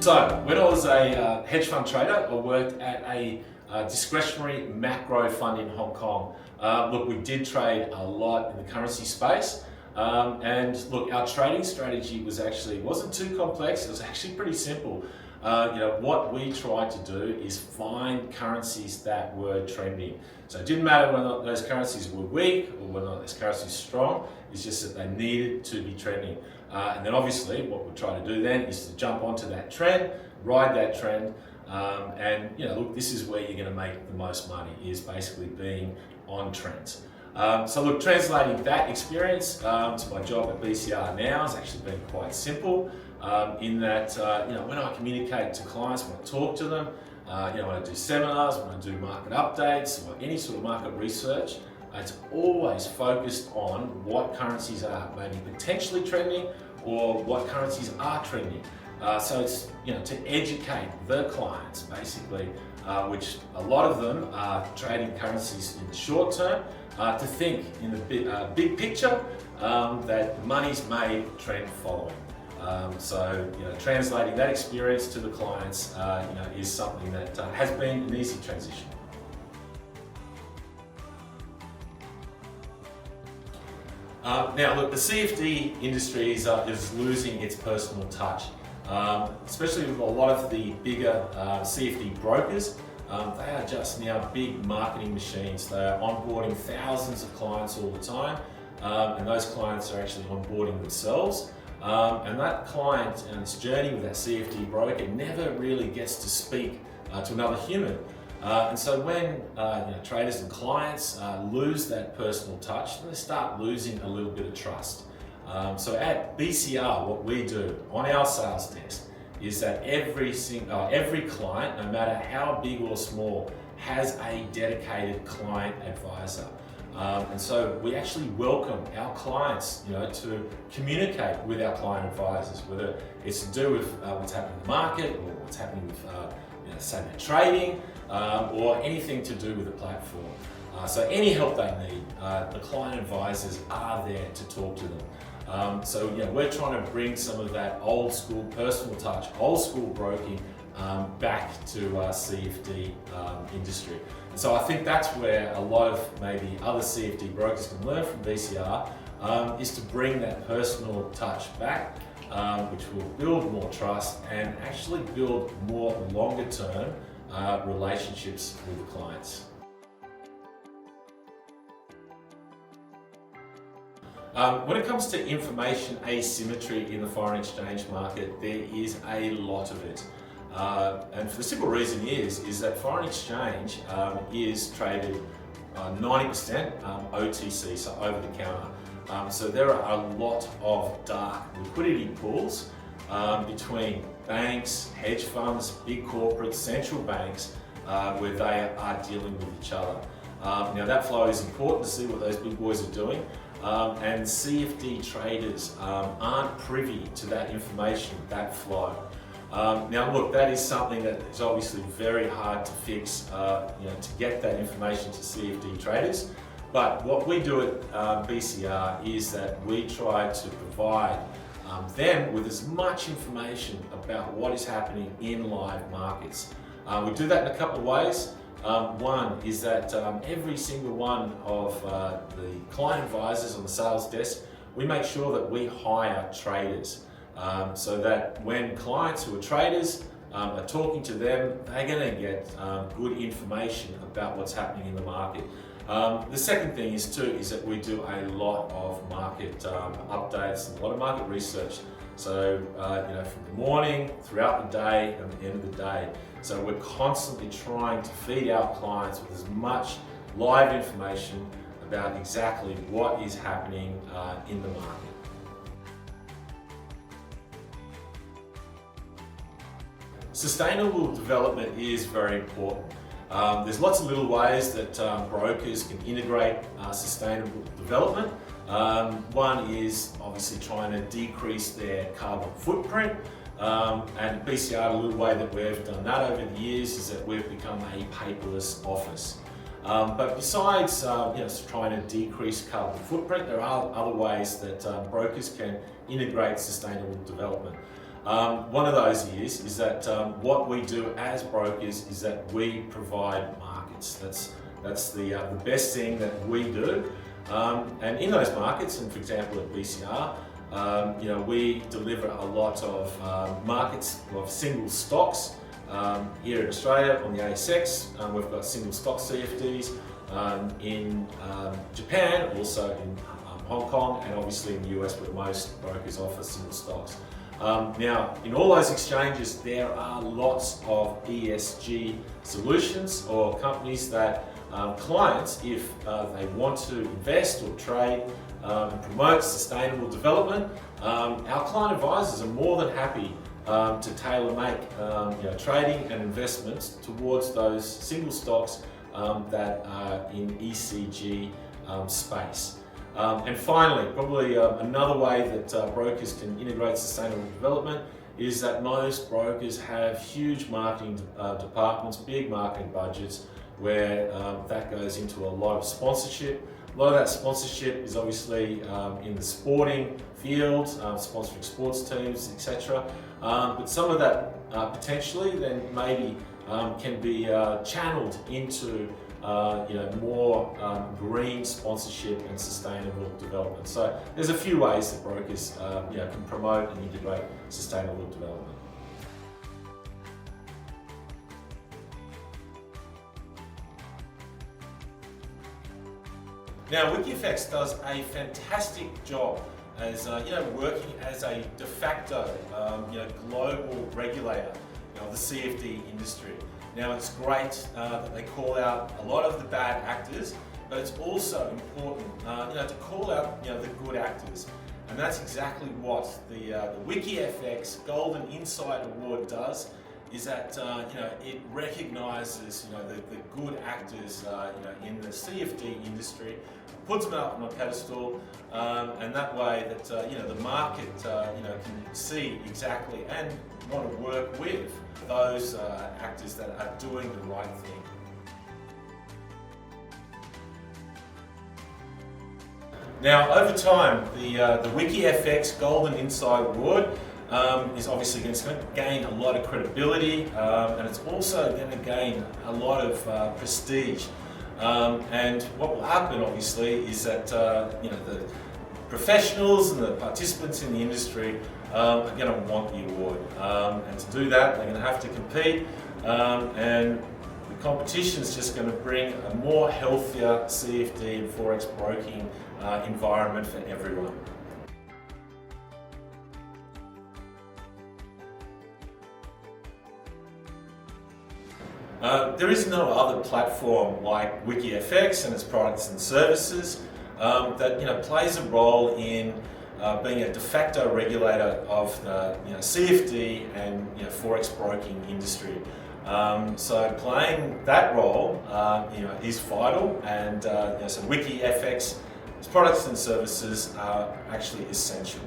So, when I was a hedge fund trader, I worked at a discretionary macro fund in Hong Kong. Look, we did trade a lot in the currency space. And look, our trading strategy wasn't too complex. It was actually pretty simple. What we tried to do is find currencies that were trending. So it didn't matter whether or not those currencies were weak or whether or not those currencies were strong. It's just that they needed to be trending. And then obviously what we try to do then is to jump onto that trend, ride that trend, look, this is where you're going to make the most money, is basically being on trends. So look, translating that experience to my job at BCR now has actually been quite simple, in that when I communicate to clients, when I talk to them, when I do seminars, when I do market updates or any sort of market research, it's always focused on what currencies are maybe potentially trending or what currencies are trending. So it's to educate the clients basically, which a lot of them are trading currencies in the short term, to think in the big picture that money's made, trend following. Translating that experience to the clients is something that has been an easy transition. Now look, the CFD industry is losing its personal touch, especially with a lot of the bigger CFD brokers. They are just now big marketing machines. They are onboarding thousands of clients all the time, and those clients are actually onboarding themselves. And that client and its journey with that CFD broker never really gets to speak to another human. And so when traders and clients lose that personal touch, they start losing a little bit of trust. So at BCR, what we do on our sales desk is that every client, no matter how big or small, has a dedicated client advisor. And so we actually welcome our clients, to communicate with our client advisors, whether it's to do with what's happening in the market or what's happening with, say, their trading, or anything to do with the platform. So any help they need, the client advisors are there to talk to them. We're trying to bring some of that old school personal touch, old school broking back to CFD industry. And so I think that's where a lot of maybe other CFD brokers can learn from BCR, is to bring that personal touch back, which will build more trust and actually build more longer term relationships with the clients. When it comes to information asymmetry in the foreign exchange market, there is a lot of it. And for the simple reason is that foreign exchange is traded 90% OTC, so over the counter. So there are a lot of dark liquidity pools between banks, hedge funds, big corporates, central banks, where they are dealing with each other. Now that flow is important to see what those big boys are doing. And CFD traders aren't privy to that information, that flow. Now look, that is something that is obviously very hard to fix, to get that information to CFD traders. But what we do at BCR is that we try to provide them with as much information about what is happening in live markets. We do that in a couple of ways. One is that every single one of the client advisors on the sales desk, we make sure that we hire traders, so that when clients who are traders are talking to them, they're going to get good information about what's happening in the market. The second thing is that we do a lot of market updates and a lot of market research. So, from the morning, throughout the day, and the end of the day. So we're constantly trying to feed our clients with as much live information about exactly what is happening in the market. Sustainable development is very important. There's lots of little ways that brokers can integrate sustainable development. One is obviously trying to decrease their carbon footprint. And BCR, a little way that we've done that over the years is that we've become a paperless office. But besides trying to decrease carbon footprint, there are other ways that brokers can integrate sustainable development. One of those is that what we do as brokers is that we provide markets. That's the best thing that we do. And in those markets, and for example at BCR, we deliver a lot of markets of single stocks. Here in Australia on the ASX, we've got single stock CFDs. In Japan, also in Hong Kong, and obviously in the US, where most brokers offer single stocks. Now, in all those exchanges, there are lots of ESG solutions or companies that clients, if they want to invest or trade and promote sustainable development, our client advisors are more than happy to tailor-make trading and investments towards those single stocks that are in ECG space. And finally, probably another way that brokers can integrate sustainable development is that most brokers have huge marketing departments, big marketing budgets, where that goes into a lot of sponsorship. A lot of that sponsorship is obviously in the sporting field, sponsoring sports teams, etc. But some of that potentially then maybe can be channeled into more green sponsorship and sustainable development. So there's a few ways that brokers can promote and integrate sustainable development. Now, WikiFx does a fantastic job as working as a de facto global regulator of the CFD industry. Now, it's great that they call out a lot of the bad actors, but it's also important to call out the good actors, and that's exactly what the WikiFx Golden Insight Award does. Is that it recognises the good actors in the CFD industry, puts them up on a pedestal, and that way that the market can see exactly and want to work with those actors that are doing the right thing. Now, over time, the WikiFx Golden Insight Award is obviously going to gain a lot of credibility, and it's also going to gain a lot of prestige. And what will happen, obviously, is that the professionals and the participants in the industry are going to want the award, and to do that, they're going to have to compete, and the competition is just going to bring a more healthier CFD and forex broking environment for everyone. There is no other platform like WikiFx and its products and services that plays a role in being a de facto regulator of the CFD and forex broking industry. So playing that role is vital, and so WikiFx, its products and services are actually essential.